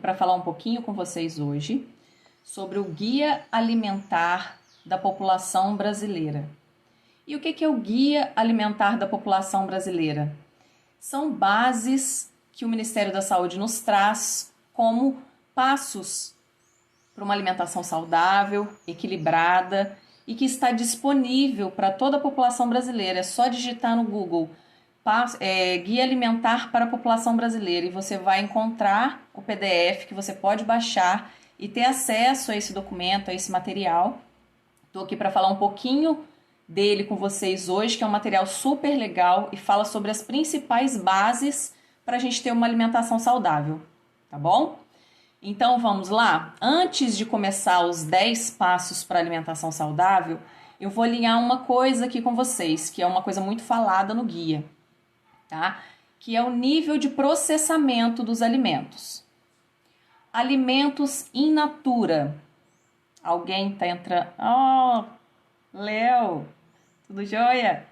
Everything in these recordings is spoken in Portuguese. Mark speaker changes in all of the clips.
Speaker 1: para falar um pouquinho com vocês hoje sobre o Guia Alimentar da População Brasileira. E o que é o Guia Alimentar da População Brasileira? São bases que o Ministério da Saúde nos traz como passos para uma alimentação saudável, equilibrada e que está disponível para toda a população brasileira. É só digitar no Google Guia Alimentar para a População Brasileira e você vai encontrar o PDF que você pode baixar e ter acesso a esse documento, a esse material. Estou aqui para falar um pouquinho dele com vocês hoje, que é um material super legal e fala sobre as principais bases para a gente ter uma alimentação saudável, tá bom? Então vamos lá? Antes de começar os 10 passos para alimentação saudável, eu vou alinhar uma coisa aqui com vocês, que é uma coisa muito falada no guia, tá? Que é o nível de processamento dos alimentos. Alimentos in natura. Alguém tá entrando? Oh, Léo, tudo jóia?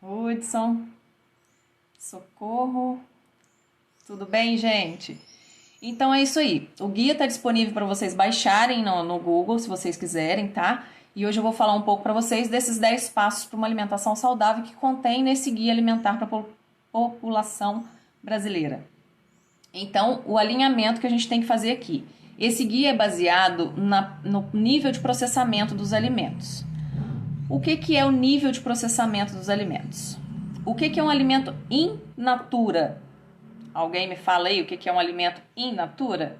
Speaker 1: Hudson, socorro. Tudo bem, gente? Então é isso aí. O guia está disponível para vocês baixarem no Google, se vocês quiserem, tá? E hoje eu vou falar um pouco para vocês desses 10 passos para uma alimentação saudável que contém nesse guia alimentar para a população brasileira. Então, o alinhamento que a gente tem que fazer aqui. Esse guia é baseado no nível de processamento dos alimentos. O que é o nível de processamento dos alimentos? O que é um alimento in natura? Alguém me fala aí o que é um alimento in natura?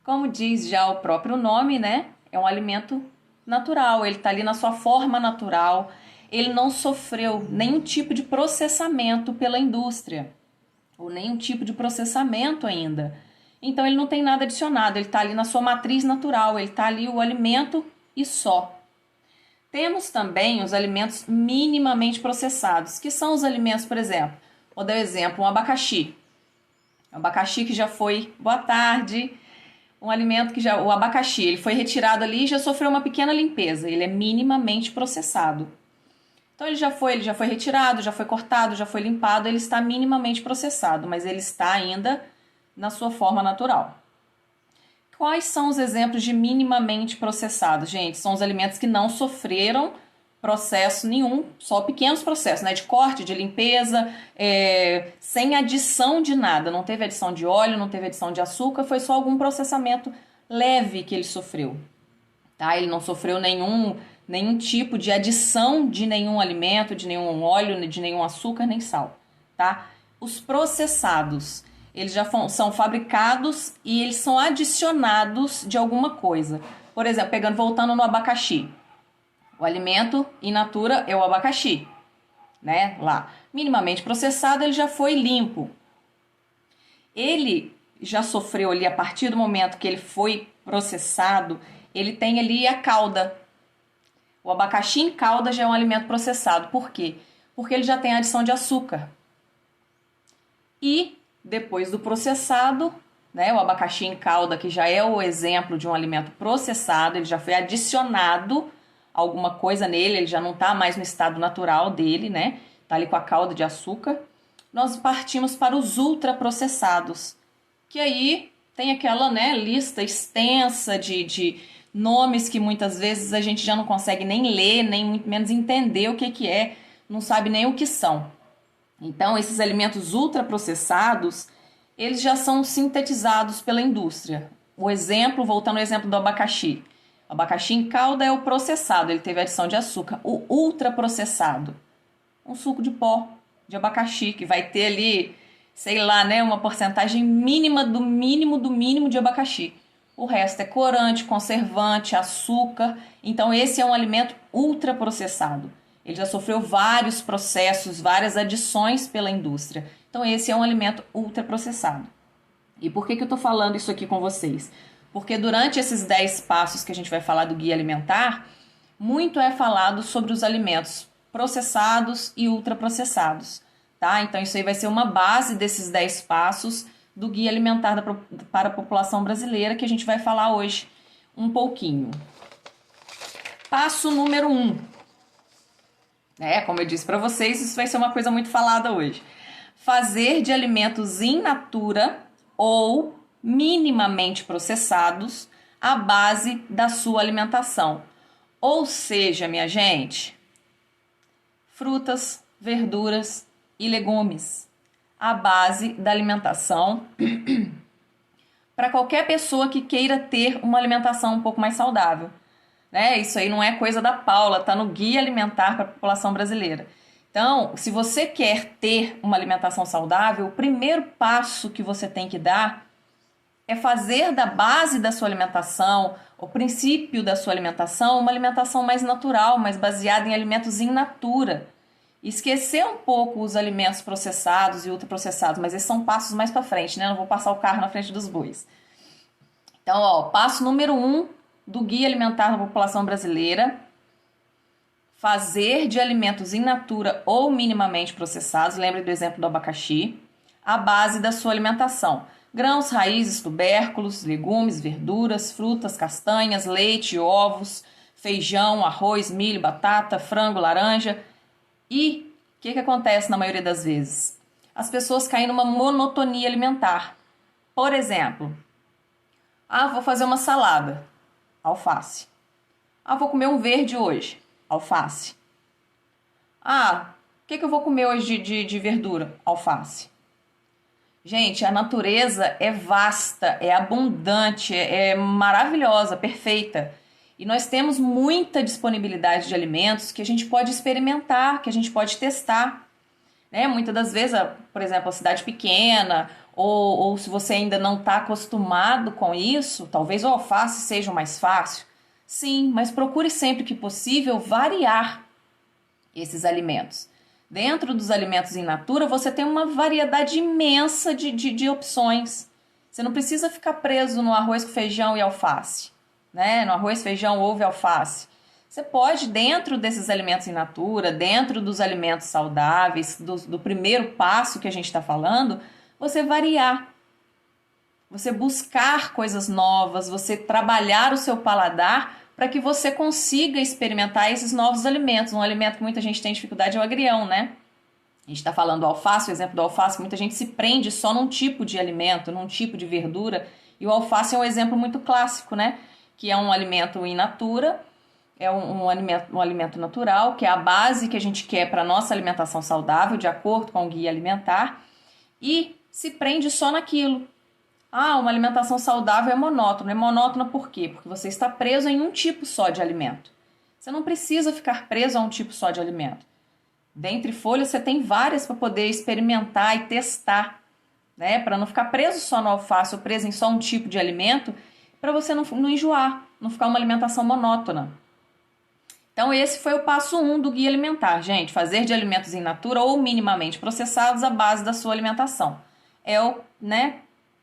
Speaker 1: Como diz já o próprio nome, né? É um alimento natural, ele está ali na sua forma natural, ele não sofreu nenhum tipo de processamento pela indústria, ou nenhum tipo de processamento ainda. Então ele não tem nada adicionado, ele está ali na sua matriz natural, ele está ali o alimento e só. Temos também os alimentos minimamente processados, que são os alimentos, por exemplo, vou dar um exemplo, um abacaxi. Um abacaxi que já foi, boa tarde, um alimento que o abacaxi, ele foi retirado ali e já sofreu uma pequena limpeza, ele é minimamente processado. Então ele já foi retirado, já foi cortado, já foi limpado, ele está minimamente processado, mas ele está ainda na sua forma natural. Quais são os exemplos de minimamente processados, gente? São os alimentos que não sofreram processo nenhum, só pequenos processos, né? De corte, de limpeza, sem adição de nada. Não teve adição de óleo, não teve adição de açúcar, foi só algum processamento leve que ele sofreu. Tá? Ele não sofreu nenhum tipo de adição de nenhum alimento, de nenhum óleo, de nenhum açúcar, nem sal. Tá? Os processados, eles já são fabricados e eles são adicionados de alguma coisa. Por exemplo, voltando no abacaxi. O alimento in natura é o abacaxi, né? Lá, minimamente processado, ele já foi limpo. Ele já sofreu ali, a partir do momento que ele foi processado, ele tem ali a calda. O abacaxi em calda já é um alimento processado. Por quê? Porque ele já tem a adição de açúcar. E depois do processado, né, o abacaxi em calda, que já é o exemplo de um alimento processado, ele já foi adicionado alguma coisa nele, ele já não está mais no estado natural dele, né? Tá ali com a calda de açúcar. Nós partimos para os ultraprocessados, que aí tem aquela, né, lista extensa de nomes que muitas vezes a gente já não consegue nem ler, nem muito menos entender o que é, não sabe nem o que são. Então, esses alimentos ultraprocessados, eles já são sintetizados pela indústria. Voltando ao exemplo do abacaxi. O abacaxi em calda é o processado, ele teve adição de açúcar. O ultraprocessado, um suco de pó de abacaxi, que vai ter ali, sei lá, né, uma porcentagem mínima do mínimo de abacaxi. O resto é corante, conservante, açúcar. Então esse é um alimento ultraprocessado. Ele já sofreu vários processos, várias adições pela indústria. Então esse é um alimento ultraprocessado. E por que eu estou falando isso aqui com vocês? Porque durante esses 10 passos que a gente vai falar do guia alimentar, muito é falado sobre os alimentos processados e ultraprocessados, tá? Então isso aí vai ser uma base desses 10 passos do guia alimentar para a população brasileira que a gente vai falar hoje um pouquinho. Passo número 1. Como eu disse para vocês, isso vai ser uma coisa muito falada hoje. Fazer de alimentos in natura ou minimamente processados à base da sua alimentação. Ou seja, minha gente, frutas, verduras e legumes, à base da alimentação para qualquer pessoa que queira ter uma alimentação um pouco mais saudável. Né? Isso aí não é coisa da Paula, tá no Guia Alimentar para a População Brasileira. Então, se você quer ter uma alimentação saudável, o primeiro passo que você tem que dar é fazer da base da sua alimentação, o princípio da sua alimentação, uma alimentação mais natural, mais baseada em alimentos in natura. Esquecer um pouco os alimentos processados e ultraprocessados, mas esses são passos mais para frente, né? Não vou passar o carro na frente dos bois. Então, ó, passo número 1 do Guia Alimentar da População Brasileira: fazer de alimentos in natura ou minimamente processados, lembre do exemplo do abacaxi, a base da sua alimentação. Grãos, raízes, tubérculos, legumes, verduras, frutas, castanhas, leite, ovos, feijão, arroz, milho, batata, frango, laranja. E o que acontece na maioria das vezes? As pessoas caem numa monotonia alimentar. Por exemplo, vou fazer uma salada, alface. Vou comer um verde hoje, alface. O que eu vou comer hoje de verdura? Alface. Gente, a natureza é vasta, é abundante, é maravilhosa, perfeita. E nós temos muita disponibilidade de alimentos que a gente pode experimentar, que a gente pode testar. Né? Muitas das vezes, por exemplo, a cidade pequena, ou se você ainda não está acostumado com isso, talvez o alface seja o mais fácil. Sim, mas procure sempre que possível variar esses alimentos. Dentro dos alimentos in natura, você tem uma variedade imensa de opções. Você não precisa ficar preso no arroz com feijão e alface, né? No arroz, feijão, ovo e alface. Você pode, dentro desses alimentos in natura, dentro dos alimentos saudáveis, do primeiro passo que a gente está falando, você variar. Você buscar coisas novas, você trabalhar o seu paladar para que você consiga experimentar esses novos alimentos. Um alimento que muita gente tem dificuldade é o agrião, né? A gente está falando do alface, o exemplo do alface, muita gente se prende só num tipo de alimento, num tipo de verdura, e o alface é um exemplo muito clássico, né? Que é um alimento in natura, é um alimento natural, que é a base que a gente quer para a nossa alimentação saudável, de acordo com o Guia Alimentar, e se prende só naquilo. Uma alimentação saudável é monótona. É monótona por quê? Porque você está preso em um tipo só de alimento. Você não precisa ficar preso a um tipo só de alimento. Dentre folhas, você tem várias para poder experimentar e testar, né? Para não ficar preso só no alface ou preso em só um tipo de alimento, para você não enjoar, não ficar uma alimentação monótona. Então, esse foi o passo 1 do Guia Alimentar, gente. Fazer de alimentos in natura ou minimamente processados a base da sua alimentação. É o,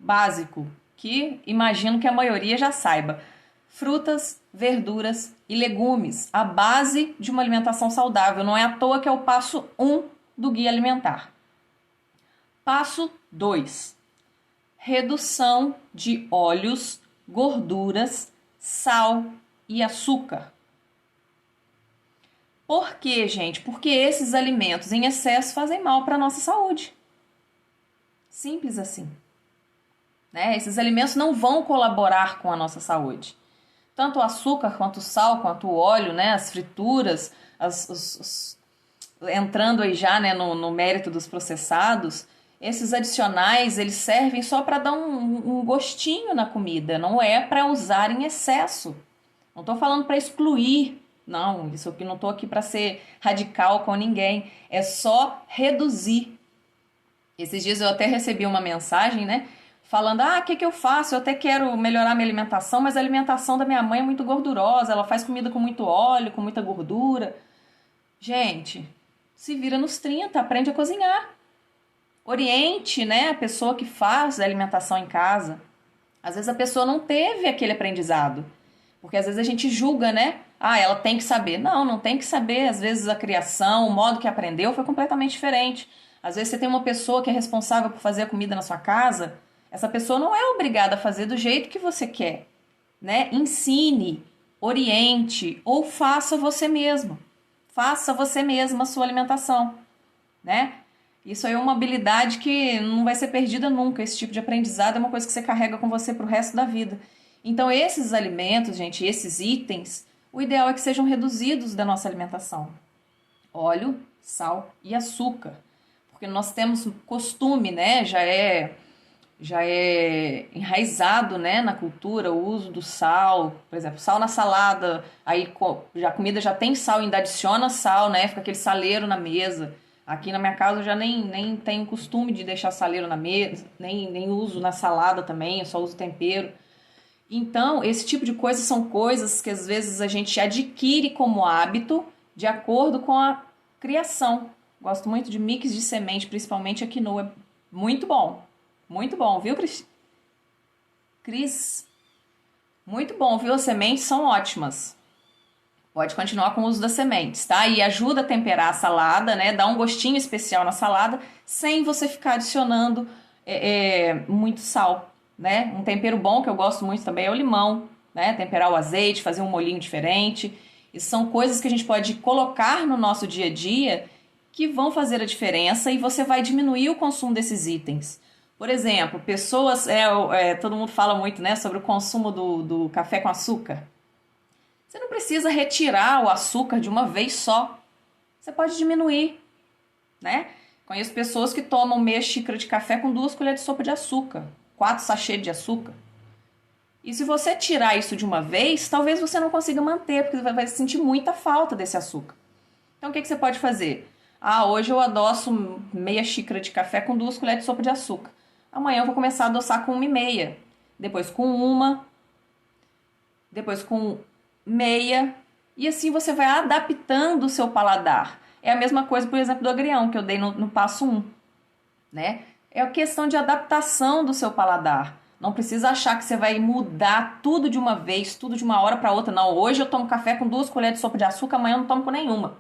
Speaker 1: básico, que imagino que a maioria já saiba. Frutas, verduras e legumes, a base de uma alimentação saudável. Não é à toa que é o passo 1 do Guia Alimentar. Passo 2. Redução de óleos, gorduras, sal e açúcar. Por quê, gente? Porque esses alimentos em excesso fazem mal para a nossa saúde. Simples assim. Né? Esses alimentos não vão colaborar com a nossa saúde. Tanto o açúcar, quanto o sal, quanto o óleo, né? As frituras, entrando aí já, né, no mérito dos processados, esses adicionais, eles servem só para dar um gostinho na comida, não é para usar em excesso. Não estou falando para excluir, não, isso aqui não estou aqui para ser radical com ninguém, é só reduzir. Esses dias eu até recebi uma mensagem, né? Falando, o que eu faço? Eu até quero melhorar minha alimentação, mas a alimentação da minha mãe é muito gordurosa, ela faz comida com muito óleo, com muita gordura. Gente, se vira nos 30, aprende a cozinhar. Oriente, né, a pessoa que faz a alimentação em casa. Às vezes a pessoa não teve aquele aprendizado. Porque às vezes a gente julga, né? Ela tem que saber. Não, não tem que saber. Às vezes a criação, o modo que aprendeu foi completamente diferente. Às vezes você tem uma pessoa que é responsável por fazer a comida na sua casa. Essa pessoa não é obrigada a fazer do jeito que você quer, né? Ensine, oriente ou faça você mesmo. Faça você mesma a sua alimentação, né? Isso aí é uma habilidade que não vai ser perdida nunca. Esse tipo de aprendizado é uma coisa que você carrega com você pro resto da vida. Então, esses alimentos, gente, esses itens, o ideal é que sejam reduzidos da nossa alimentação. Óleo, sal e açúcar. Porque nós temos costume, né? Já é enraizado, né, na cultura o uso do sal, por exemplo, sal na salada, aí já a comida já tem sal, ainda adiciona sal, né, fica aquele saleiro na mesa. Aqui na minha casa eu já nem tenho costume de deixar saleiro na mesa, nem uso na salada também, eu só uso tempero. Então, esse tipo de coisa são coisas que às vezes a gente adquire como hábito de acordo com a criação. Gosto muito de mix de semente, principalmente a quinoa, é muito bom. Muito bom, viu, Cris? Cris, muito bom, viu? As sementes são ótimas. Pode continuar com o uso das sementes, tá? E ajuda a temperar a salada, né? Dá um gostinho especial na salada, sem você ficar adicionando muito sal, né? Um tempero bom que eu gosto muito também é o limão, né? Temperar o azeite, fazer um molhinho diferente. Isso são coisas que a gente pode colocar no nosso dia a dia que vão fazer a diferença e você vai diminuir o consumo desses itens. Por exemplo, pessoas, todo mundo fala muito, né, sobre o consumo do café com açúcar. Você não precisa retirar o açúcar de uma vez só. Você pode diminuir, né? Conheço pessoas que tomam meia xícara de café com 2 colheres de sopa de açúcar, 4 sachês de açúcar. E se você tirar isso de uma vez, talvez você não consiga manter, porque você vai sentir muita falta desse açúcar. Então, o que você pode fazer? Hoje eu adoço meia xícara de café com 2 colheres de sopa de açúcar. Amanhã eu vou começar a adoçar com 1,5, depois com 1, depois com meia, e assim você vai adaptando o seu paladar. É a mesma coisa, por exemplo, do agrião, que eu dei no passo 1, né? É a questão de adaptação do seu paladar. Não precisa achar que você vai mudar tudo de uma vez, tudo de uma hora para outra. Não, hoje eu tomo café com 2 colheres de sopa de açúcar, amanhã eu não tomo com nenhuma.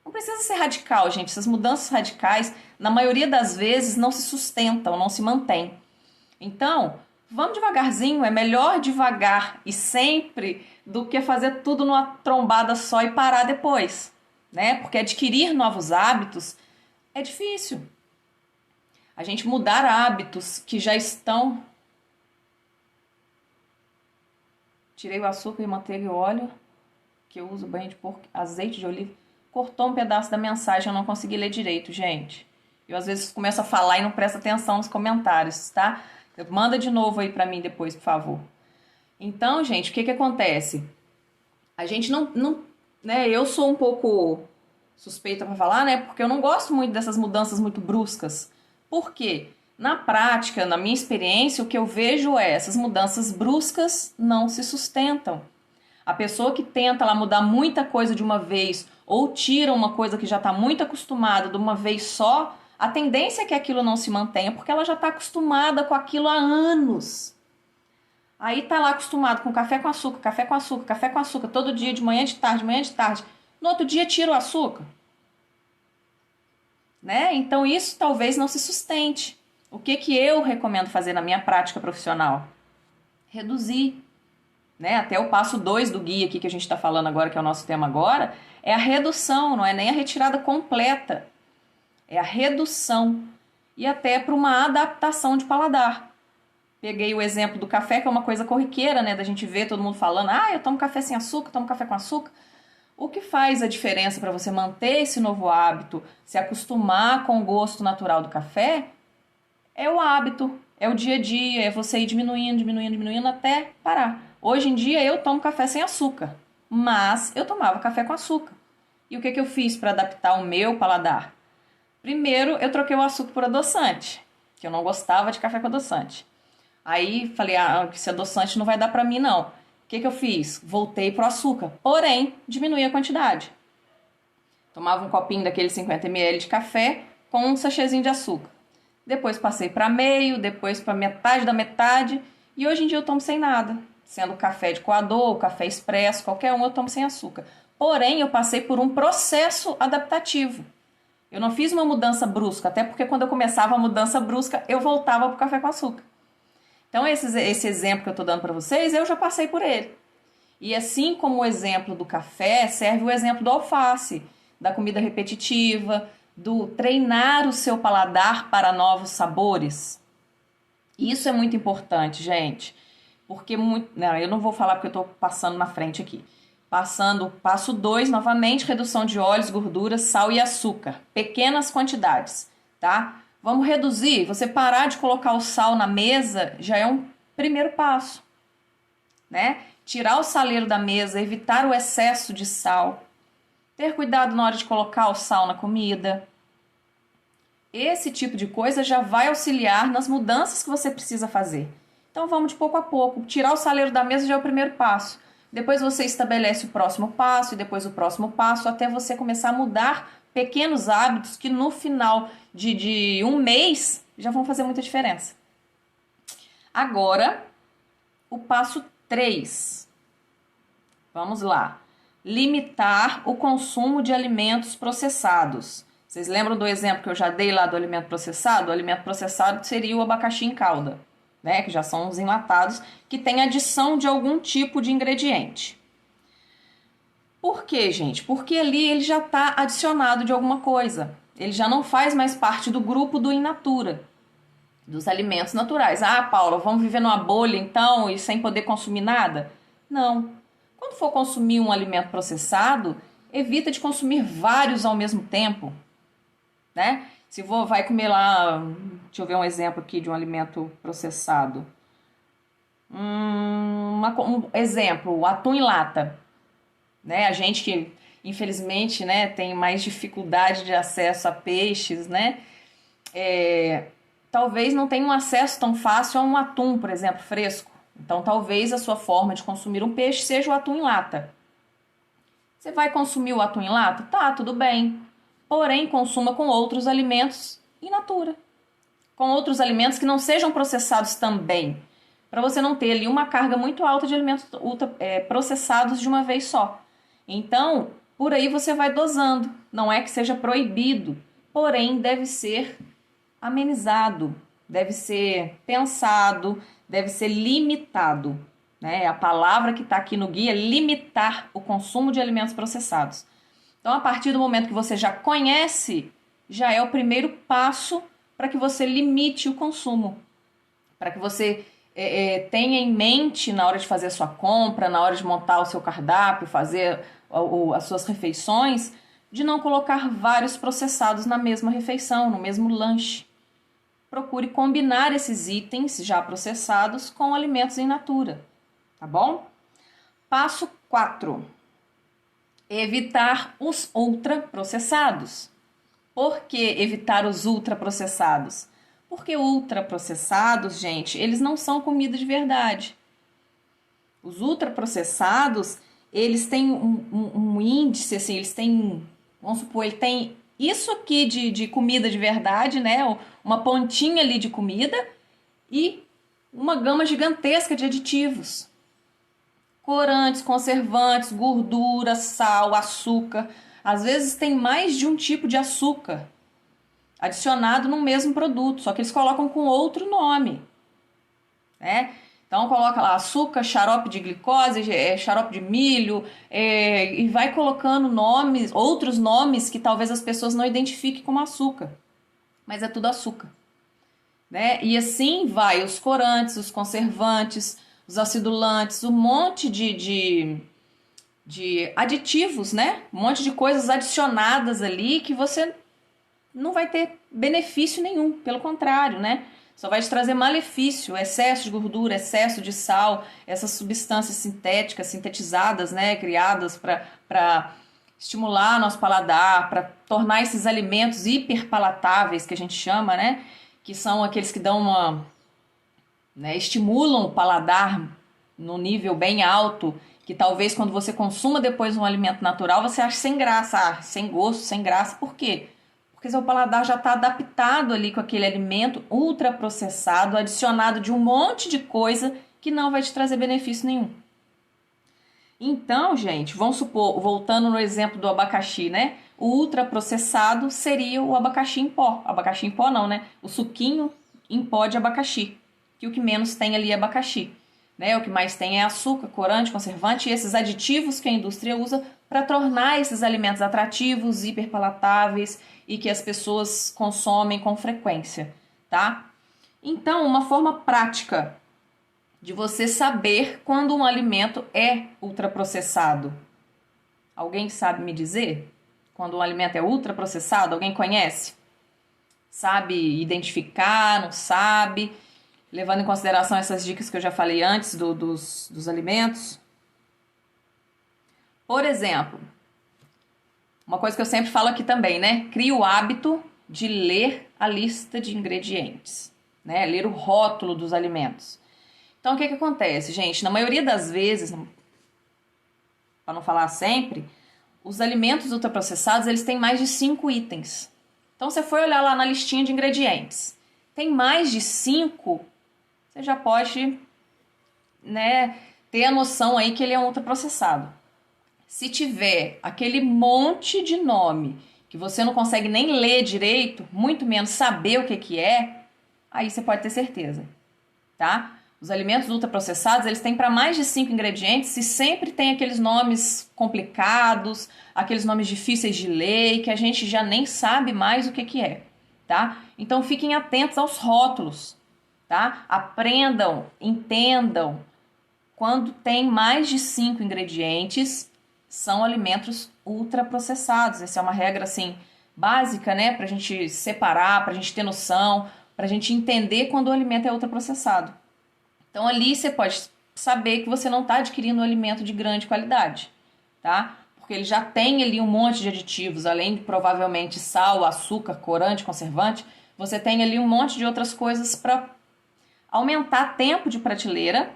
Speaker 1: Não precisa ser radical, gente. Essas mudanças radicais, na maioria das vezes, não se sustentam, não se mantêm. Então, vamos devagarzinho. É melhor devagar e sempre do que fazer tudo numa trombada só e parar depois, né? Porque adquirir novos hábitos é difícil. A gente mudar hábitos que já estão... Tirei o açúcar e manteiga e óleo, que eu uso banho de porco, azeite de oliva. Cortou um pedaço da mensagem, eu não consegui ler direito, gente. Eu às vezes começo a falar e não presto atenção nos comentários, tá? Manda de novo aí pra mim depois, por favor. Então, gente, o que acontece? A gente não, né, eu sou um pouco suspeita pra falar, né? Porque eu não gosto muito dessas mudanças muito bruscas. Por quê? Na prática, na minha experiência, o que eu vejo é essas mudanças bruscas não se sustentam. A pessoa que tenta lá mudar muita coisa de uma vez ou tira uma coisa que já está muito acostumada de uma vez só, a tendência é que aquilo não se mantenha, porque ela já está acostumada com aquilo há anos. Aí tá lá acostumado com café com açúcar, café com açúcar, café com açúcar, todo dia, de manhã, de tarde, manhã, de tarde. No outro dia tira o açúcar. Né? Então isso talvez não se sustente. O que eu recomendo fazer na minha prática profissional? Reduzir. Né? Até o passo 2 do guia aqui que a gente está falando agora, que é o nosso tema agora, é a redução, não é nem a retirada completa. É a redução e até para uma adaptação de paladar. Peguei o exemplo do café, que é uma coisa corriqueira, né? Da gente ver todo mundo falando, eu tomo café sem açúcar, tomo café com açúcar. O que faz a diferença para você manter esse novo hábito, se acostumar com o gosto natural do café, é o hábito, é o dia a dia, é você ir diminuindo até parar. Hoje em dia eu tomo café sem açúcar, mas eu tomava café com açúcar. E o que eu fiz para adaptar o meu paladar? Primeiro, eu troquei o açúcar por adoçante, que eu não gostava de café com adoçante. Aí falei, esse adoçante não vai dar para mim não. O que eu fiz? Voltei pro açúcar, porém, diminuí a quantidade. Tomava um copinho daquele 50 ml de café com um sachêzinho de açúcar. Depois passei para meio, depois para metade da metade, e hoje em dia eu tomo sem nada. Sendo café de coador, café expresso, qualquer um eu tomo sem açúcar. Porém, eu passei por um processo adaptativo. Eu não fiz uma mudança brusca, até porque quando eu começava a mudança brusca, eu voltava pro café com açúcar. Então, esse exemplo que eu estou dando para vocês, eu já passei por ele. E assim como o exemplo do café, serve o exemplo do alface, da comida repetitiva, do treinar o seu paladar para novos sabores. Isso é muito importante, gente, porque não, eu não vou falar porque eu estou passando na frente aqui. Passando, passo 2, novamente, redução de óleos, gorduras, sal e açúcar. Pequenas quantidades, tá? Vamos reduzir, você parar de colocar o sal na mesa já é um primeiro passo, né? Tirar o saleiro da mesa, evitar o excesso de sal. Ter cuidado na hora de colocar o sal na comida. Esse tipo de coisa já vai auxiliar nas mudanças que você precisa fazer. Então vamos de pouco a pouco. Tirar o saleiro da mesa já é o primeiro passo. Depois você estabelece o próximo passo e depois o próximo passo até você começar a mudar pequenos hábitos que no final de um mês já vão fazer muita diferença. Agora, o passo 3. Vamos lá. Limitar o consumo de alimentos processados. Vocês lembram do exemplo que eu já dei lá do alimento processado? O alimento processado seria o abacaxi em calda, né? Que já são os enlatados, que tem adição de algum tipo de ingrediente. Por quê, gente? Porque ali ele já está adicionado de alguma coisa. Ele já não faz mais parte do grupo do in natura, dos alimentos naturais. Ah, Paula, vamos viver numa bolha então e sem poder consumir nada? Não. Quando for consumir um alimento processado, evita de consumir vários ao mesmo tempo, né? Se vai comer lá, deixa eu ver um exemplo aqui de um alimento processado. Um exemplo, o atum em lata, né? A gente que infelizmente, né, tem mais dificuldade de acesso a peixes, né? Talvez não tenha um acesso tão fácil a um atum, por exemplo, fresco. Então, talvez a sua forma de consumir um peixe seja o atum em lata. Você vai consumir o atum em lata? Tá, tudo bem. Porém, consuma com outros alimentos in natura. Com outros alimentos que não sejam processados também. Para você não ter ali uma carga muito alta de alimentos processados de uma vez só. Então, por aí você vai dosando. Não é que seja proibido, porém deve ser amenizado, deve ser pensado, deve ser limitado, né? A palavra que está aqui no guia é limitar o consumo de alimentos processados. Então, a partir do momento que você já conhece, já é o primeiro passo para que você limite o consumo, para que você tenha em mente na hora de fazer a sua compra, na hora de montar o seu cardápio, fazer as suas refeições, de não colocar vários processados na mesma refeição, no mesmo lanche. Procure combinar esses itens já processados com alimentos in natura, tá bom? Passo 4. Evitar os ultraprocessados. Por que evitar os ultraprocessados? Porque ultraprocessados, gente, eles não são comida de verdade. Os ultraprocessados, eles têm um índice, assim, eles têm, vamos supor, ele tem isso aqui de comida de verdade, né? Uma pontinha ali de comida e uma gama gigantesca de aditivos. Corantes, conservantes, gordura, sal, açúcar. Às vezes tem mais de um tipo de açúcar adicionado no mesmo produto, só que eles colocam com outro nome, né? Então coloca lá açúcar, xarope de glicose, xarope de milho, e vai colocando nomes, outros nomes que talvez as pessoas não identifiquem como açúcar, mas é tudo açúcar, né? E assim vai os corantes, os conservantes, os acidulantes, um monte de aditivos, né? Um monte de coisas adicionadas ali que você não vai ter benefício nenhum, pelo contrário, né? Só vai te trazer malefício, excesso de gordura, excesso de sal, essas substâncias sintéticas, sintetizadas, né? Criadas para estimular nosso paladar, para tornar esses alimentos hiperpalatáveis, que a gente chama, né? Que são aqueles que dão né, estimulam o paladar no nível bem alto, que talvez quando você consuma depois um alimento natural, você ache sem graça, sem gosto, sem graça. Por quê? Porque seu paladar já está adaptado ali com aquele alimento ultraprocessado, adicionado de um monte de coisa que não vai te trazer benefício nenhum. Então, gente, vamos supor, voltando no exemplo do abacaxi, né? O ultraprocessado seria o abacaxi em pó. Abacaxi em pó não, né? O suquinho em pó de abacaxi, que o que menos tem ali é abacaxi. né? O que mais tem é açúcar, corante, conservante e esses aditivos que a indústria usa para tornar esses alimentos atrativos, hiperpalatáveis e que as pessoas consomem com frequência, tá? Então, uma forma prática de você saber quando um alimento é ultraprocessado. Alguém sabe me dizer? Quando um alimento é ultraprocessado, alguém conhece? Sabe identificar, não sabe? Levando em consideração essas dicas que eu já falei antes dos alimentos. Por exemplo, uma coisa que eu sempre falo aqui também, né? Crie o hábito de ler a lista de ingredientes, né? Ler o rótulo dos alimentos. Então, o que acontece, gente? Na maioria das vezes, para não falar sempre, os alimentos ultraprocessados, eles têm mais de 5 itens. Então, você foi olhar lá na listinha de ingredientes. Tem mais de 5, você já pode, né, ter a noção aí que ele é um ultraprocessado. Se tiver aquele monte de nome que você não consegue nem ler direito, muito menos saber o que é, aí você pode ter certeza, tá? Os alimentos ultraprocessados, eles têm para mais de 5 ingredientes e sempre tem aqueles nomes complicados, aqueles nomes difíceis de ler, que a gente já nem sabe mais o que é, tá? Então fiquem atentos aos rótulos, tá? Aprendam, entendam. Quando tem mais de 5 ingredientes, são alimentos ultraprocessados. Essa é uma regra, assim, básica, né? Pra gente separar, pra gente ter noção, pra gente entender quando o alimento é ultraprocessado. Então, ali você pode saber que você não está adquirindo um alimento de grande qualidade, tá? Porque ele já tem ali um monte de aditivos, além de provavelmente sal, açúcar, corante, conservante, você tem ali um monte de outras coisas para aumentar tempo de prateleira,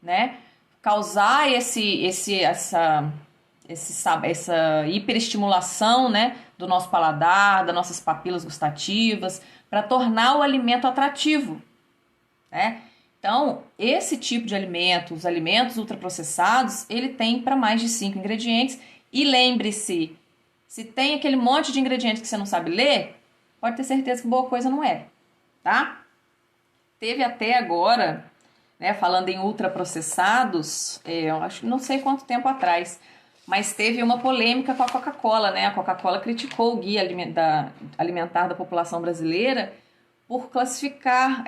Speaker 1: né? Causar essa hiperestimulação, né, do nosso paladar, das nossas papilas gustativas, para tornar o alimento atrativo, né? Então, esse tipo de alimento, os alimentos ultraprocessados, ele tem para mais de 5 ingredientes. E lembre-se, se tem aquele monte de ingredientes que você não sabe ler, pode ter certeza que boa coisa não é, tá? Teve até agora, né, falando em ultraprocessados, eu acho, não sei quanto tempo atrás, mas teve uma polêmica com a Coca-Cola, né? A Coca-Cola criticou o Guia Alimentar da População Brasileira por classificar,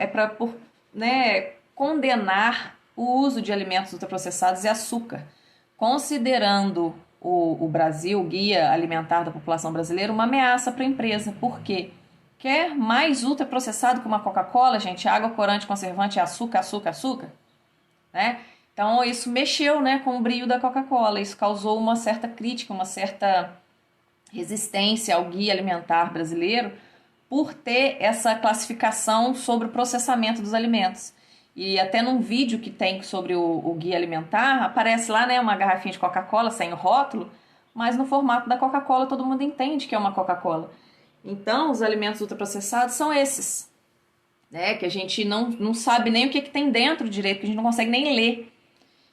Speaker 1: né, condenar o uso de alimentos ultraprocessados e açúcar, considerando o Brasil, o Guia Alimentar da População Brasileira, uma ameaça para a empresa. Por quê? Quer mais ultraprocessado que uma Coca-Cola, gente? Água, corante, conservante, açúcar, açúcar, açúcar, né? Então, isso mexeu, né, com o brilho da Coca-Cola. Isso causou uma certa crítica, uma certa resistência ao Guia Alimentar brasileiro por ter essa classificação sobre o processamento dos alimentos. E até num vídeo que tem sobre o Guia Alimentar, aparece lá, né, uma garrafinha de Coca-Cola sem o rótulo, mas no formato da Coca-Cola todo mundo entende que é uma Coca-Cola. Então, os alimentos ultraprocessados são esses, né, que a gente não sabe nem o que tem dentro direito, que a gente não consegue nem ler.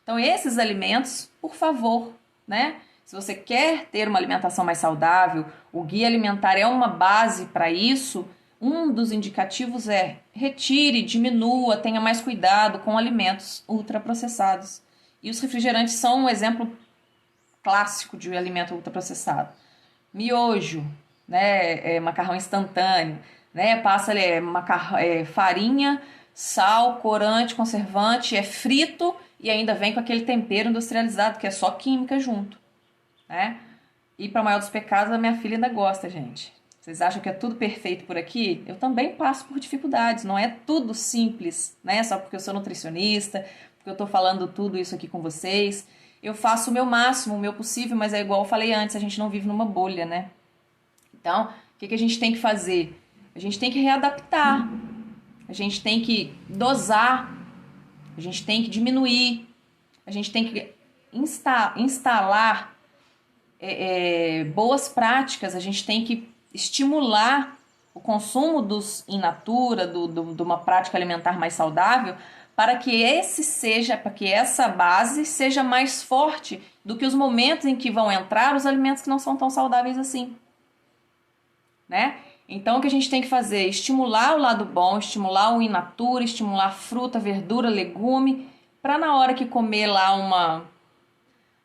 Speaker 1: Então, esses alimentos, por favor, né? Se você quer ter uma alimentação mais saudável, o guia alimentar é uma base para isso. Um dos indicativos é retire, diminua, tenha mais cuidado com alimentos ultraprocessados. E os refrigerantes são um exemplo clássico de alimento ultraprocessado. Miojo, né? Macarrão instantâneo, né? Passa farinha, sal, corante, conservante, é frito e ainda vem com aquele tempero industrializado, que é só química junto, né? E para o maior dos pecados, a minha filha ainda gosta, gente. Vocês acham que é tudo perfeito por aqui? Eu também passo por dificuldades, não é tudo simples, né? Só porque eu sou nutricionista, porque eu tô falando tudo isso aqui com vocês. Eu faço o meu máximo, o meu possível, mas é igual eu falei antes, a gente não vive numa bolha, né? Então, o que a gente tem que fazer? A gente tem que readaptar, a gente tem que dosar, a gente tem que diminuir, a gente tem que instalar boas práticas, a gente tem que estimular o consumo dos in natura, de uma prática alimentar mais saudável, para que essa base seja mais forte do que os momentos em que vão entrar os alimentos que não são tão saudáveis assim, né? Então, o que a gente tem que fazer? Estimular o lado bom, estimular o in natura, estimular fruta, verdura, legume, para na hora que comer lá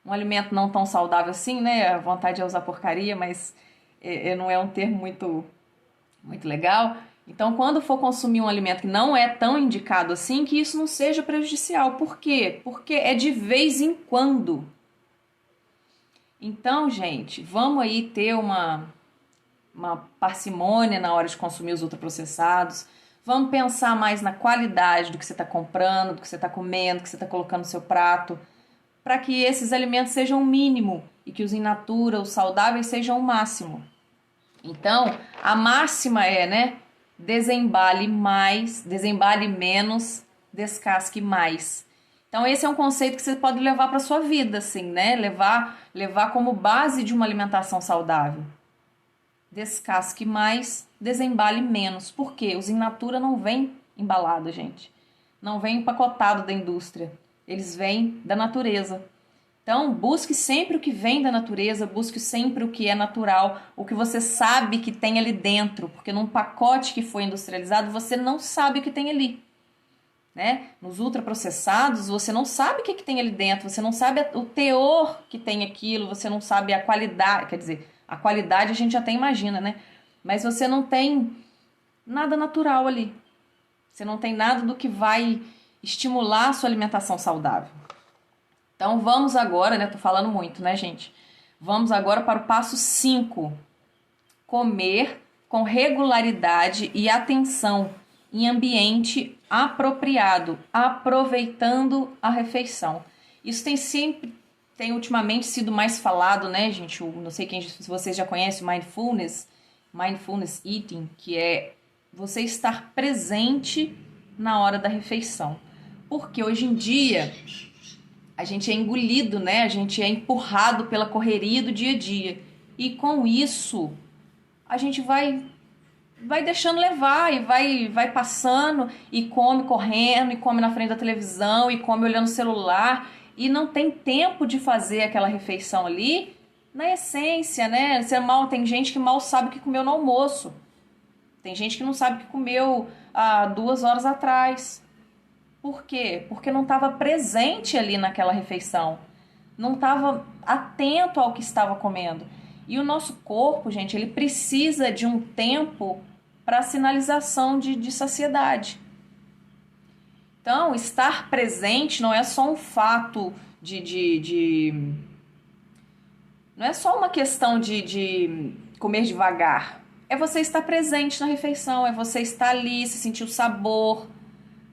Speaker 1: um alimento não tão saudável assim, né? A vontade é usar porcaria, mas não é um termo muito legal. Então, quando for consumir um alimento que não é tão indicado assim, que isso não seja prejudicial. Por quê? Porque é de vez em quando. Então, gente, vamos aí ter uma parcimônia na hora de consumir os ultraprocessados. Vamos pensar mais na qualidade do que você está comprando, do que você está comendo, do que você está colocando no seu prato, para que esses alimentos sejam o mínimo e que os in natura, os saudáveis, sejam o máximo. Então, a máxima é, né? Desembale menos, descasque mais. Então, esse é um conceito que você pode levar para sua vida, assim, né? Levar como base de uma alimentação saudável. Descasque mais, desembale menos. Por quê? Os in natura não vêm embalados, gente. Não vêm empacotado da indústria. Eles vêm da natureza. Então, busque sempre o que vem da natureza, busque sempre o que é natural, o que você sabe que tem ali dentro, porque num pacote que foi industrializado, você não sabe o que tem ali, né? Nos ultraprocessados, você não sabe o que tem ali dentro, você não sabe o teor que tem aquilo, você não sabe a qualidade, quer dizer, a qualidade a gente já até imagina, né? Mas você não tem nada natural ali, você não tem nada do que vai estimular a sua alimentação saudável. Então, vamos agora, né? Tô falando muito, né, gente? Vamos agora para o passo 5. Comer com regularidade e atenção em ambiente apropriado, aproveitando a refeição. Isso tem ultimamente sido mais falado, né, gente? Não sei se vocês já conhecem o Mindfulness Eating, que é você estar presente na hora da refeição. Porque hoje em dia a gente é engolido, né? A gente é empurrado pela correria do dia a dia. E com isso, a gente vai deixando levar e vai passando e come correndo, e come na frente da televisão, e come olhando o celular, e não tem tempo de fazer aquela refeição ali na essência, né? Tem gente que mal sabe o que comeu no almoço. Tem gente que não sabe o que comeu há 2 horas atrás. Por quê? Porque não estava presente ali naquela refeição. Não estava atento ao que estava comendo. E o nosso corpo, gente, ele precisa de um tempo para sinalização de saciedade. Então, estar presente não é só um fato não é só uma questão de comer devagar. É você estar presente na refeição, é você estar ali, se sentir o sabor,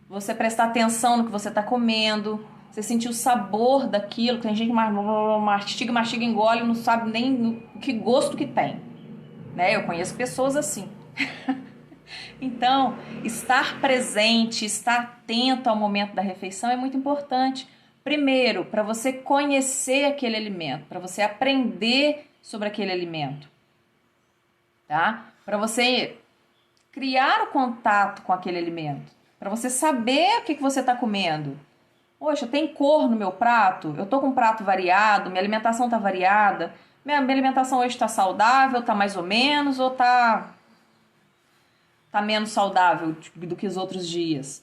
Speaker 1: você prestar atenção no que você está comendo, você sentir o sabor daquilo. Tem gente que mastiga, engole, não sabe nem que gosto que tem, né? Eu conheço pessoas assim. Então, estar presente, estar atento ao momento da refeição é muito importante. Primeiro, para você conhecer aquele alimento, para você aprender sobre aquele alimento, tá? Para você criar o contato com aquele alimento, para você saber o que você está comendo. Poxa, tem cor no meu prato? Eu tô com um prato variado, minha alimentação tá variada, minha alimentação hoje está saudável, tá mais ou menos, ou tá menos saudável do que os outros dias.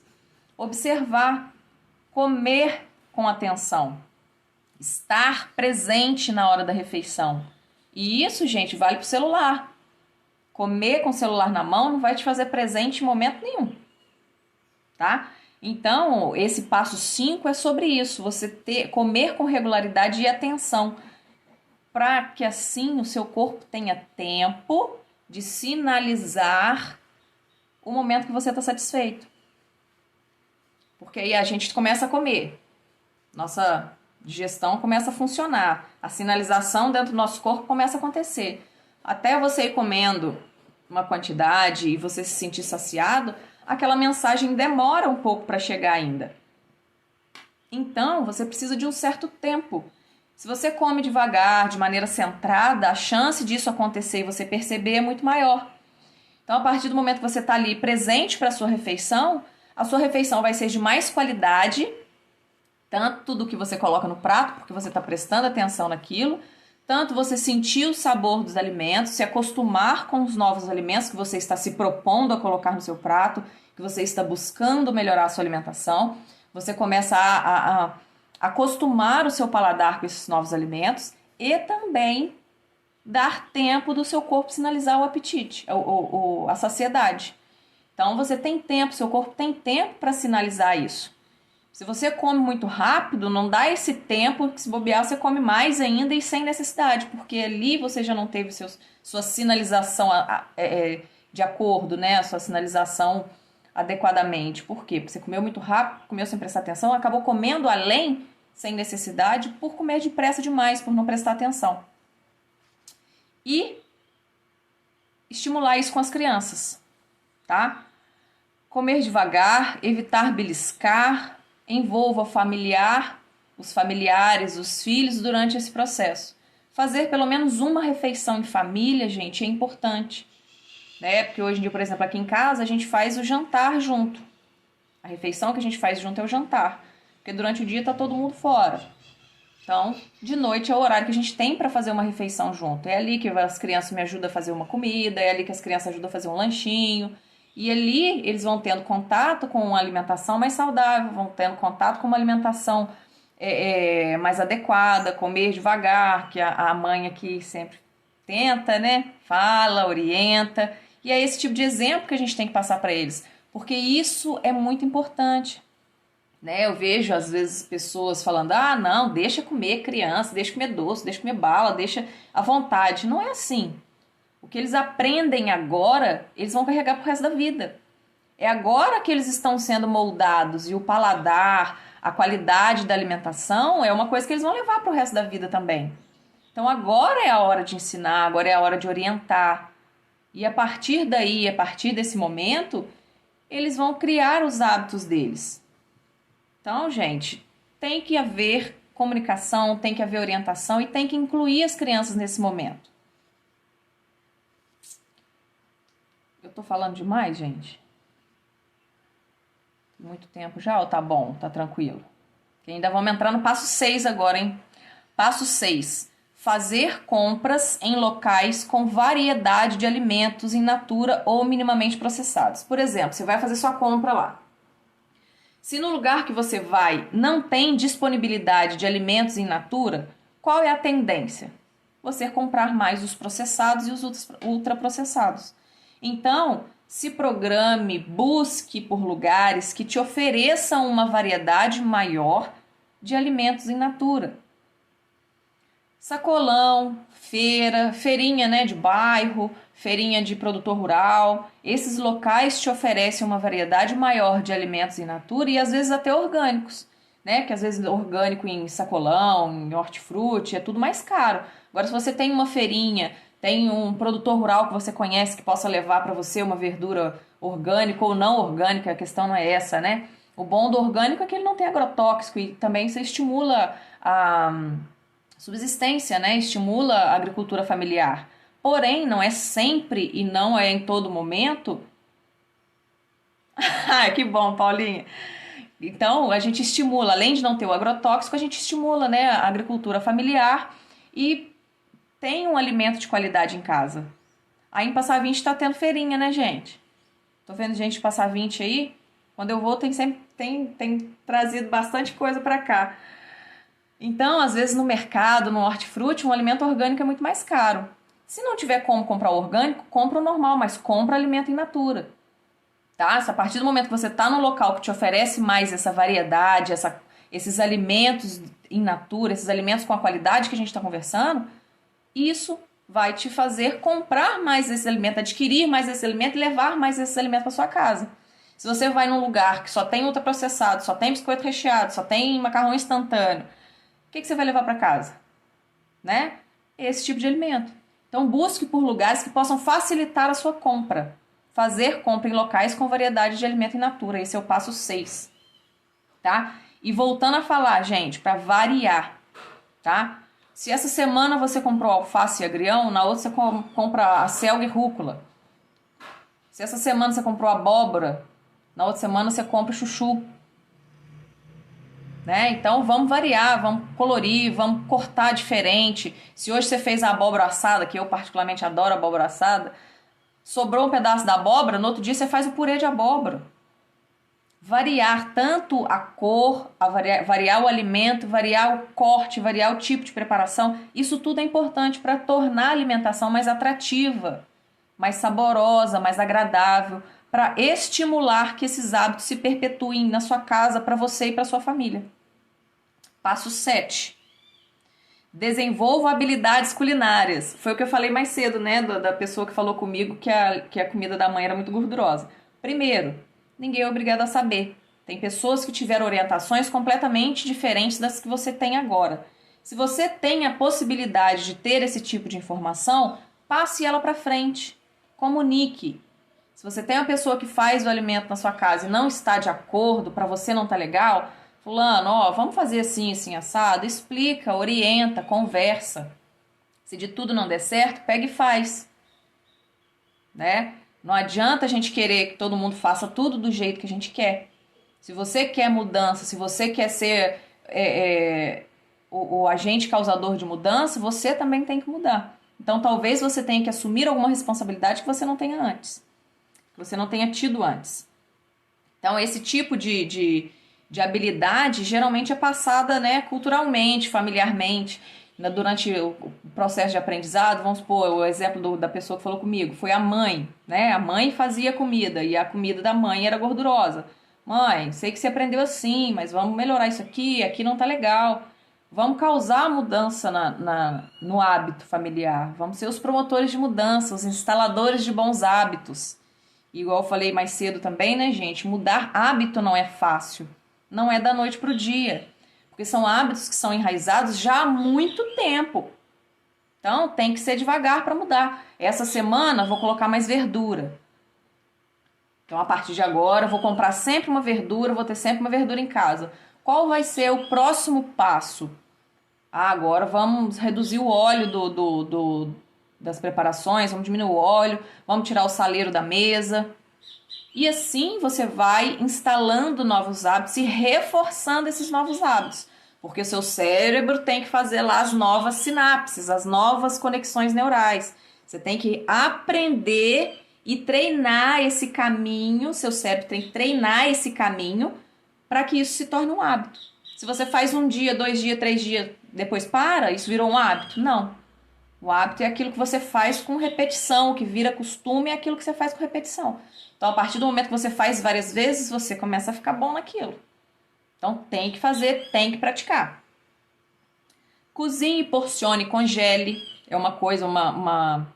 Speaker 1: Observar, comer com atenção, estar presente na hora da refeição. E isso, gente, vale pro celular. Comer com o celular na mão não vai te fazer presente em momento nenhum, tá? Então, esse passo 5 é sobre isso, você comer com regularidade e atenção, para que assim o seu corpo tenha tempo de sinalizar o momento que você está satisfeito. Porque aí a gente começa a comer, nossa digestão começa a funcionar, a sinalização dentro do nosso corpo começa a acontecer. Até você ir comendo uma quantidade e você se sentir saciado, aquela mensagem demora um pouco para chegar ainda. Então, você precisa de um certo tempo. Se você come devagar, de maneira centrada, a chance disso acontecer e você perceber é muito maior. Então, a partir do momento que você está ali presente para a sua refeição vai ser de mais qualidade, tanto do que você coloca no prato, porque você está prestando atenção naquilo, tanto você sentir o sabor dos alimentos, se acostumar com os novos alimentos que você está se propondo a colocar no seu prato, que você está buscando melhorar a sua alimentação. Você começa a acostumar o seu paladar com esses novos alimentos e também dar tempo do seu corpo sinalizar o apetite, a saciedade. Então você tem tempo, seu corpo tem tempo para sinalizar isso. Se você come muito rápido, não dá esse tempo, que se bobear você come mais ainda e sem necessidade, porque ali você já não teve sua sinalização de acordo, né? A sua sinalização adequadamente. Por quê? Porque você comeu muito rápido, comeu sem prestar atenção, acabou comendo além, sem necessidade, por comer depressa demais, por não prestar atenção. E estimular isso com as crianças, tá? Comer devagar, evitar beliscar, envolva os familiares, os filhos durante esse processo. Fazer pelo menos uma refeição em família, gente, é importante, né? Porque hoje em dia, por exemplo, aqui em casa a gente faz o jantar junto. A refeição que a gente faz junto é o jantar, porque durante o dia tá todo mundo fora. Então, de noite é o horário que a gente tem para fazer uma refeição junto. É ali que as crianças me ajudam a fazer uma comida, é ali que as crianças ajudam a fazer um lanchinho. E ali eles vão tendo contato com uma alimentação mais saudável, vão tendo contato com uma alimentação mais adequada, comer devagar, que a mãe aqui sempre tenta, né? Fala, orienta. E é esse tipo de exemplo que a gente tem que passar para eles, porque isso é muito importante. Né? Eu vejo às vezes pessoas falando, não, deixa comer criança, deixa comer doce, deixa comer bala, deixa à vontade. Não é assim. O que eles aprendem agora, eles vão carregar pro resto da vida. É agora que eles estão sendo moldados e o paladar, a qualidade da alimentação é uma coisa que eles vão levar pro resto da vida também. Então agora é a hora de ensinar, agora é a hora de orientar. E a partir daí, a partir desse momento, eles vão criar os hábitos deles. Então, gente, tem que haver comunicação, tem que haver orientação e tem que incluir as crianças nesse momento. Eu tô falando demais, gente? Muito tempo já? Ou tá bom? Tá tranquilo? Que ainda vamos entrar no passo 6 agora, hein? Passo 6. Fazer compras em locais com variedade de alimentos in natura ou minimamente processados. Por exemplo, você vai fazer sua compra lá. Se no lugar que você vai não tem disponibilidade de alimentos in natura, qual é a tendência? Você comprar mais os processados e os ultraprocessados. Então, se programe, busque por lugares que te ofereçam uma variedade maior de alimentos in natura. Sacolão, feira, feirinha, né, de bairro, feirinha de produtor rural. Esses locais te oferecem uma variedade maior de alimentos in natura e às vezes até orgânicos, né? Porque às vezes orgânico em sacolão, em hortifruti, é tudo mais caro. Agora, se você tem uma feirinha, tem um produtor rural que você conhece que possa levar para você uma verdura orgânica ou não orgânica, a questão não é essa, né? O bom do orgânico é que ele não tem agrotóxico e também você estimula a subsistência, né? Estimula a agricultura familiar. Porém, não é sempre e não é em todo momento. Que bom, Paulinha. Então, a gente estimula, além de não ter o agrotóxico, a gente estimula, né, a agricultura familiar e tem um alimento de qualidade em casa. Aí em Passar 20 tá tendo feirinha, né, gente? Tô vendo gente de Passar 20 aí. Quando eu vou, tem trazido bastante coisa para cá. Então, às vezes no mercado, no hortifruti, um alimento orgânico é muito mais caro. Se não tiver como comprar o orgânico, compra o normal, mas compra alimento in natura. Tá? Se a partir do momento que você está no local que te oferece mais essa variedade, esses alimentos in natura, esses alimentos com a qualidade que a gente está conversando, isso vai te fazer comprar mais esse alimento, adquirir mais esse alimento e levar mais esse alimento para sua casa. Se você vai num lugar que só tem ultraprocessado, só tem biscoito recheado, só tem macarrão instantâneo, o que você vai levar para casa? Né? Esse tipo de alimento. Então busque por lugares que possam facilitar a sua compra. Fazer compra em locais com variedade de alimento in natura. Esse é o passo 6. Tá? E voltando a falar, gente, para variar, tá? Se essa semana você comprou alface e agrião, na outra você compra a selga e rúcula. Se essa semana você comprou abóbora, na outra semana você compra chuchu. Né? Então vamos variar, vamos colorir, vamos cortar diferente. Se hoje você fez a abóbora assada, que eu particularmente adoro abóbora assada, sobrou um pedaço da abóbora, no outro dia você faz o purê de abóbora. variar tanto a cor, variar o alimento, variar o corte, variar o tipo de preparação. Isso tudo é importante para tornar a alimentação mais atrativa, mais saborosa, mais agradável, para estimular que esses hábitos se perpetuem na sua casa, para você e para sua família. Passo 7. Desenvolva habilidades culinárias. Foi o que eu falei mais cedo, né? Da pessoa que falou comigo que a comida da mãe era muito gordurosa. Primeiro, ninguém é obrigado a saber. Tem pessoas que tiveram orientações completamente diferentes das que você tem agora. Se você tem a possibilidade de ter esse tipo de informação, passe ela para frente. Comunique. Se você tem uma pessoa que faz o alimento na sua casa e não está de acordo, para você não tá legal, fulano, ó, vamos fazer assim, assim, assado, explica, orienta, conversa. Se de tudo não der certo, pega e faz, né? Não adianta a gente querer que todo mundo faça tudo do jeito que a gente quer. Se você quer mudança, se você quer ser o agente causador de mudança, você também tem que mudar. Então, talvez você tenha que assumir alguma responsabilidade que você não tenha antes, que você não tenha tido antes. Então, esse tipo de habilidade geralmente é passada, né, culturalmente, familiarmente. Durante o processo de aprendizado, vamos supor, o exemplo da pessoa que falou comigo, foi a mãe, né? A mãe fazia comida e a comida da mãe era gordurosa. Mãe, sei que você aprendeu assim, mas vamos melhorar isso aqui não tá legal. Vamos causar mudança no hábito familiar. Vamos ser os promotores de mudança, os instaladores de bons hábitos. Igual eu falei mais cedo também, né, gente? Mudar hábito não é fácil. Não é da noite para o dia. Porque são hábitos que são enraizados já há muito tempo. Então, tem que ser devagar para mudar. Essa semana, vou colocar mais verdura. Então, a partir de agora, vou comprar sempre uma verdura, vou ter sempre uma verdura em casa. Qual vai ser o próximo passo? Agora vamos reduzir o óleo das preparações, vamos diminuir o óleo, vamos tirar o saleiro da mesa. E assim você vai instalando novos hábitos e reforçando esses novos hábitos. Porque o seu cérebro tem que fazer lá as novas sinapses, as novas conexões neurais. Você tem que aprender e treinar esse caminho, seu cérebro tem que treinar esse caminho para que isso se torne um hábito. Se você faz 1 dia, 2 dias, 3 dias, depois para, isso virou um hábito? Não. O hábito é aquilo que você faz com repetição, o que vira costume é aquilo que você faz com repetição. Então, a partir do momento que você faz várias vezes, você começa a ficar bom naquilo. Então, tem que fazer, tem que praticar. Cozinhe, porcione, congele. É uma coisa, uma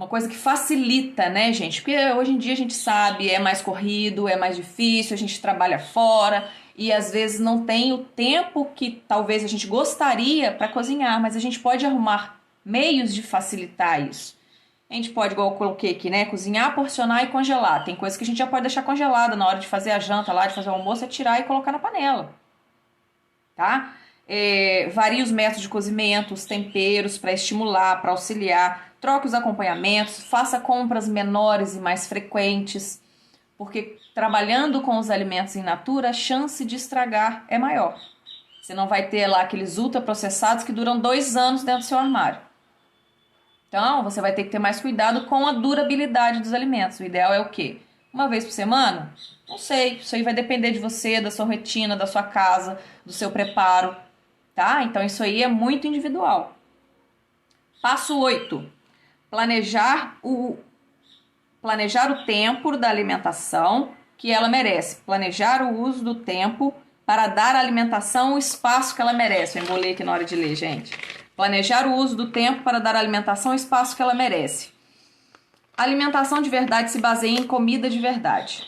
Speaker 1: coisa que facilita, né, gente? Porque hoje em dia a gente sabe, é mais corrido, é mais difícil, a gente trabalha fora e às vezes não tem o tempo que talvez a gente gostaria para cozinhar, mas a gente pode arrumar meios de facilitar isso. A gente pode, igual eu coloquei aqui, né, cozinhar, porcionar e congelar. Tem coisa que a gente já pode deixar congelada na hora de fazer a janta lá, de fazer o almoço, é tirar e colocar na panela, tá? Varie os métodos de cozimento, os temperos para estimular, para auxiliar. Troque os acompanhamentos, faça compras menores e mais frequentes, porque trabalhando com os alimentos in natura, a chance de estragar é maior. Você não vai ter lá aqueles ultraprocessados que duram 2 anos dentro do seu armário. Então, você vai ter que ter mais cuidado com a durabilidade dos alimentos. O ideal é o quê? 1 vez por semana? Não sei, isso aí vai depender de você, da sua rotina, da sua casa, do seu preparo, tá? Então, isso aí é muito individual. Passo 8. Planejar o tempo da alimentação que ela merece. Planejar o uso do tempo para dar à alimentação o espaço que ela merece. Eu embolei aqui na hora de ler, gente. Planejar o uso do tempo para dar à alimentação o espaço que ela merece. A alimentação de verdade se baseia em comida de verdade.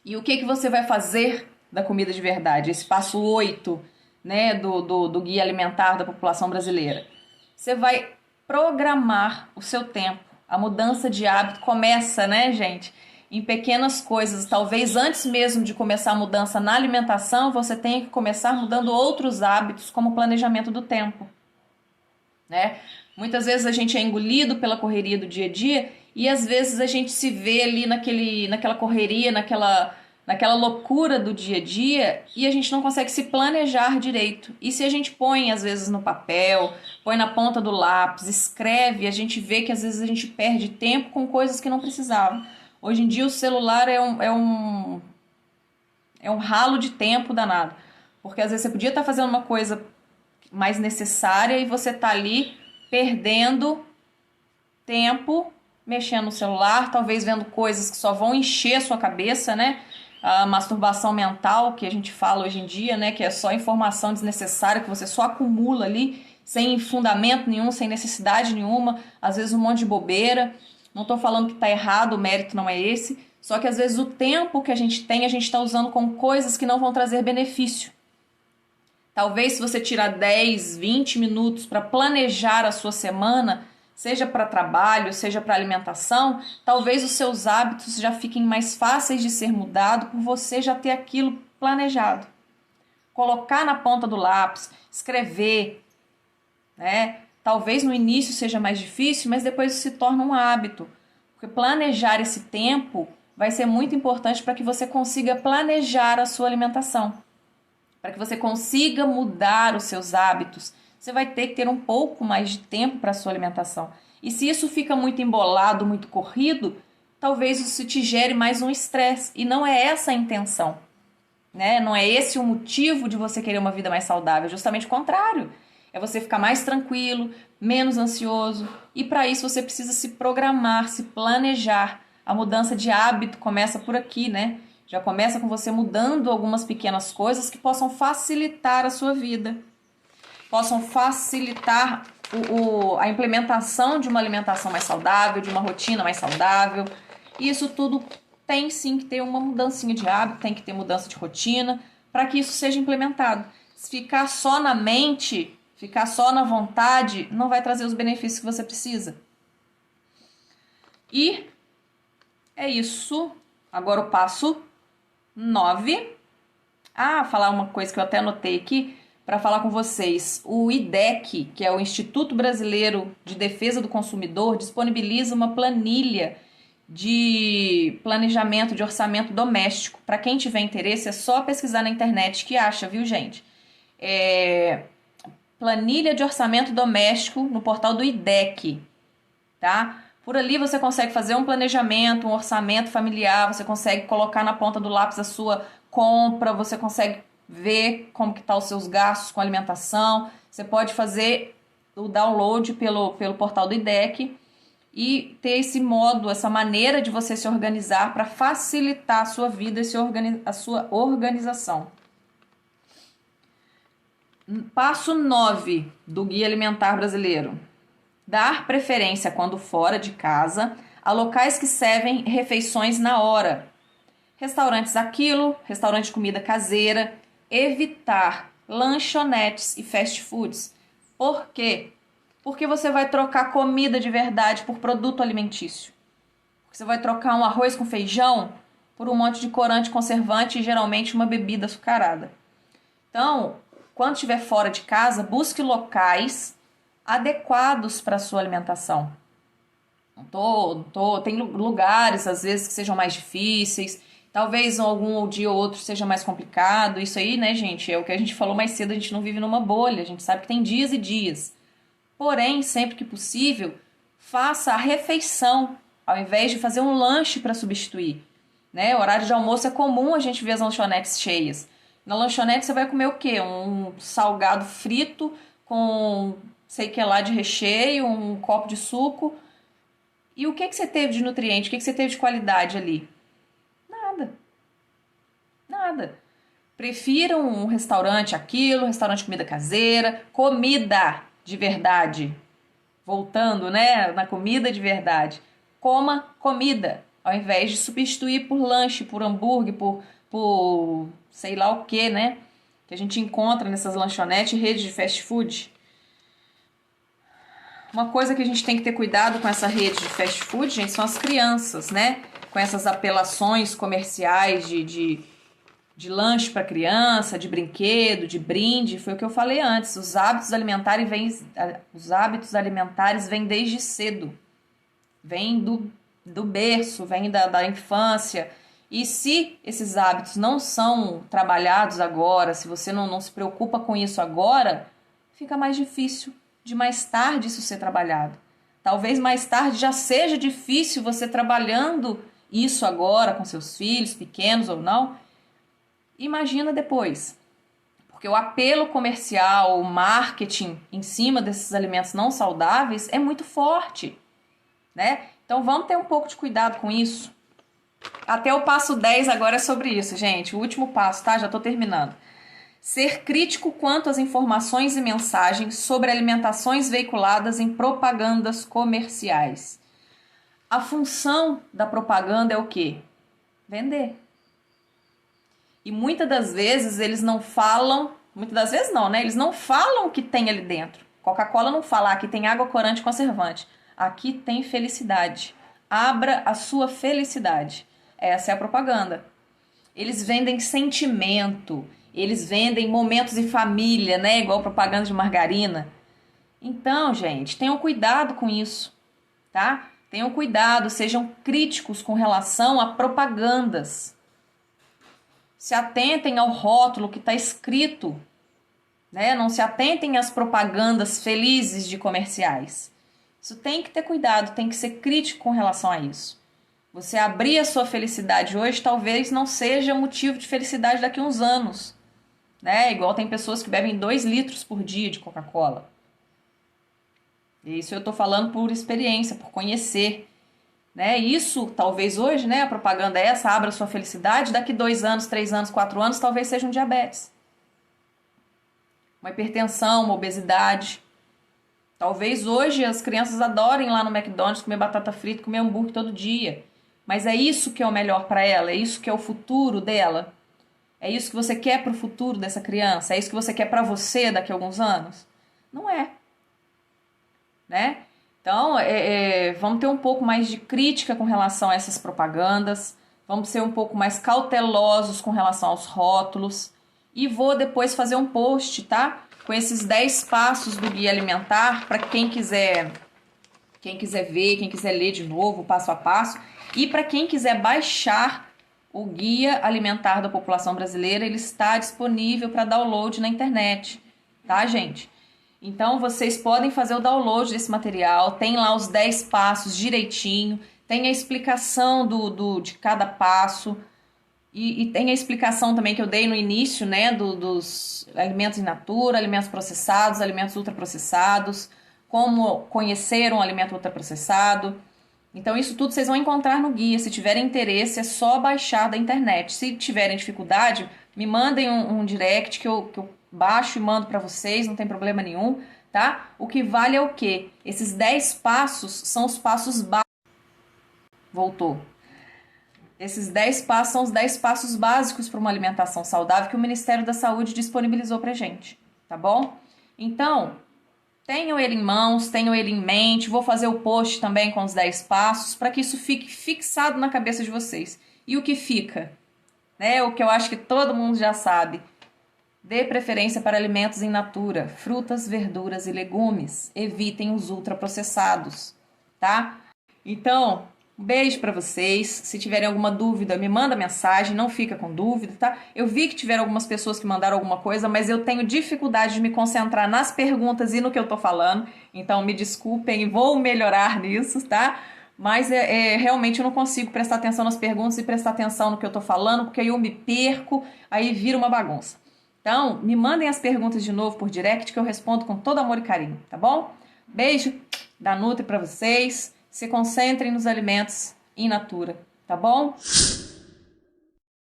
Speaker 1: E o que você vai fazer da comida de verdade? Esse passo 8, né, do Guia Alimentar da População Brasileira. Você vai programar o seu tempo. A mudança de hábito começa, né, gente, em pequenas coisas. Talvez antes mesmo de começar a mudança na alimentação, você tenha que começar mudando outros hábitos, como o planejamento do tempo, né? Muitas vezes a gente é engolido pela correria do dia a dia e às vezes a gente se vê ali naquela correria, naquela loucura do dia a dia e a gente não consegue se planejar direito. E se a gente põe, às vezes, no papel, põe na ponta do lápis, escreve, a gente vê que às vezes a gente perde tempo com coisas que não precisava. Hoje em dia o celular é um É um ralo de tempo danado. Porque às vezes você podia estar fazendo uma coisa mais necessária e você tá ali perdendo tempo mexendo no celular, talvez vendo coisas que só vão encher a sua cabeça, né? A masturbação mental, que a gente fala hoje em dia, né? Que é só informação desnecessária, que você só acumula ali, sem fundamento nenhum, sem necessidade nenhuma, às vezes um monte de bobeira. Não tô falando que tá errado, o mérito não é esse, só que às vezes o tempo que a gente tem, a gente tá usando com coisas que não vão trazer benefício. Talvez se você tirar 10, 20 minutos para planejar a sua semana, seja para trabalho, seja para alimentação, talvez os seus hábitos já fiquem mais fáceis de ser mudados por você já ter aquilo planejado. Colocar na ponta do lápis, escrever, né? Talvez no início seja mais difícil, mas depois se torna um hábito. Porque planejar esse tempo vai ser muito importante para que você consiga planejar a sua alimentação. Para que você consiga mudar os seus hábitos, você vai ter que ter um pouco mais de tempo para a sua alimentação. E se isso fica muito embolado, muito corrido, talvez isso te gere mais um estresse. E não é essa a intenção, né? Não é esse o motivo de você querer uma vida mais saudável. Justamente o contrário. É você ficar mais tranquilo, menos ansioso. E para isso você precisa se programar, se planejar. A mudança de hábito começa por aqui, né? Já começa com você mudando algumas pequenas coisas que possam facilitar a sua vida. Possam facilitar a implementação de uma alimentação mais saudável, de uma rotina mais saudável. E isso tudo tem sim que ter uma mudancinha de hábito, tem que ter mudança de rotina, para que isso seja implementado. Se ficar só na mente, ficar só na vontade, não vai trazer os benefícios que você precisa. E é isso. Agora o passo 9. Falar uma coisa que eu até anotei aqui para falar com vocês. O IDEC, que é o Instituto Brasileiro de Defesa do Consumidor, disponibiliza uma planilha de planejamento de orçamento doméstico. Para quem tiver interesse, é só pesquisar na internet que acha, viu, gente? Planilha de orçamento doméstico no portal do IDEC, tá? Por ali você consegue fazer um planejamento, um orçamento familiar, você consegue colocar na ponta do lápis a sua compra, você consegue ver como que tá os seus gastos com alimentação, você pode fazer o download pelo portal do IDEC e ter esse modo, essa maneira de você se organizar para facilitar a sua vida e a sua organização. Passo 9 do Guia Alimentar Brasileiro. Dar preferência quando fora de casa a locais que servem refeições na hora. Restaurantes a quilo, restaurante de comida caseira, evitar lanchonetes e fast foods. Por quê? Porque você vai trocar comida de verdade por produto alimentício. Você vai trocar um arroz com feijão por um monte de corante conservante e geralmente uma bebida açucarada. Então, quando estiver fora de casa, busque locais adequados para a sua alimentação. Tem lugares, às vezes, que sejam mais difíceis, talvez algum dia ou outro seja mais complicado. Isso aí, né, gente, é o que a gente falou mais cedo, a gente não vive numa bolha, a gente sabe que tem dias e dias. Porém, sempre que possível, faça a refeição, ao invés de fazer um lanche para substituir. Né? O horário de almoço é comum a gente ver as lanchonetes cheias. Na lanchonete você vai comer o quê? Um salgado frito com sei que lá de recheio, um copo de suco. E o que você teve de nutriente? O que você teve de qualidade ali? Nada. Prefira um restaurante aquilo, restaurante de comida caseira, comida de verdade. Voltando, né, na comida de verdade. Coma comida, ao invés de substituir por lanche, por hambúrguer, por sei lá o que, né? Que a gente encontra nessas lanchonetes e redes de fast food. Uma coisa que a gente tem que ter cuidado com essa rede de fast food, gente, são as crianças, né? Com essas apelações comerciais de lanche para criança, de brinquedo, de brinde, foi o que eu falei antes. Os hábitos alimentares vêm desde cedo. Vêm do berço, vêm da infância. E se esses hábitos não são trabalhados agora, se você não se preocupa com isso agora, fica mais difícil de mais tarde isso ser trabalhado. Talvez mais tarde já seja difícil você trabalhando isso agora com seus filhos, pequenos ou não, Imagina depois. Porque o apelo comercial, o marketing em cima desses alimentos não saudáveis é muito forte, né? Então vamos ter um pouco de cuidado com isso. Até o passo 10 agora é sobre isso, gente. O último passo, tá? Já tô terminando. Ser crítico quanto às informações e mensagens sobre alimentações veiculadas em propagandas comerciais. A função da propaganda é o quê? Vender. E muitas das vezes eles não falam, muitas das vezes não, né? Eles não falam o que tem ali dentro. Coca-Cola não fala, aqui tem água, corante, conservante. Aqui tem felicidade. Abra a sua felicidade. Essa é a propaganda. Eles vendem sentimento, eles vendem momentos em família, né? Igual propaganda de margarina. Então, gente, tenham cuidado com isso, tá? Tenham cuidado, sejam críticos com relação a propagandas. Se atentem ao rótulo que está escrito, né? Não se atentem às propagandas felizes de comerciais. Isso tem que ter cuidado, tem que ser crítico com relação a isso. Você abrir a sua felicidade hoje talvez não seja motivo de felicidade daqui a uns anos, né? Igual tem pessoas que bebem 2 litros por dia de Coca-Cola. Isso eu estou falando por experiência, por conhecer. Né? Isso, talvez hoje, né, a propaganda é essa, abra sua felicidade, daqui 2 anos, 3 anos, 4 anos, talvez seja um diabetes. Uma hipertensão, uma obesidade. Talvez hoje as crianças adorem ir lá no McDonald's comer batata frita, comer hambúrguer todo dia. Mas é isso que é o melhor para ela, é isso que é o futuro dela. É isso que você quer para o futuro dessa criança, é isso que você quer para você daqui a alguns anos? Não é. Né? Então, vamos ter um pouco mais de crítica com relação a essas propagandas, vamos ser um pouco mais cautelosos com relação aos rótulos e vou depois fazer um post, tá? Com esses 10 passos do guia alimentar para quem quiser ver, quem quiser ler de novo, passo a passo, e para quem quiser baixar o guia alimentar da população brasileira, ele está disponível para download na internet, tá, gente? Então, vocês podem fazer o download desse material, tem lá os 10 passos direitinho, tem a explicação de cada passo e tem a explicação também que eu dei no início, né, dos alimentos in natura, alimentos processados, alimentos ultraprocessados, como conhecer um alimento ultraprocessado. Então, isso tudo vocês vão encontrar no guia. Se tiverem interesse, é só baixar da internet. Se tiverem dificuldade, me mandem um direct que eu baixo e mando para vocês, não tem problema nenhum, tá? O que vale é o quê? Esses 10 passos são os passos básicos. Voltou. Esses 10 passos são os 10 passos básicos para uma alimentação saudável que o Ministério da Saúde disponibilizou pra gente, tá bom? Então, tenham ele em mãos, tenham ele em mente, vou fazer o post também com os 10 passos para que isso fique fixado na cabeça de vocês. E o que fica? Né? O que eu acho que todo mundo já sabe. Dê preferência para alimentos in natura, frutas, verduras e legumes. Evitem os ultraprocessados, tá? Então, um beijo para vocês. Se tiverem alguma dúvida, me manda mensagem, não fica com dúvida, tá? Eu vi que tiveram algumas pessoas que mandaram alguma coisa, mas eu tenho dificuldade de me concentrar nas perguntas e no que eu tô falando. Então, me desculpem, vou melhorar nisso, tá? Mas realmente eu não consigo prestar atenção nas perguntas e prestar atenção no que eu tô falando, porque aí eu me perco, aí vira uma bagunça. Então, me mandem as perguntas de novo por direct que eu respondo com todo amor e carinho, tá bom? Beijo da Nutri para vocês. Se concentrem nos alimentos in natura, tá bom?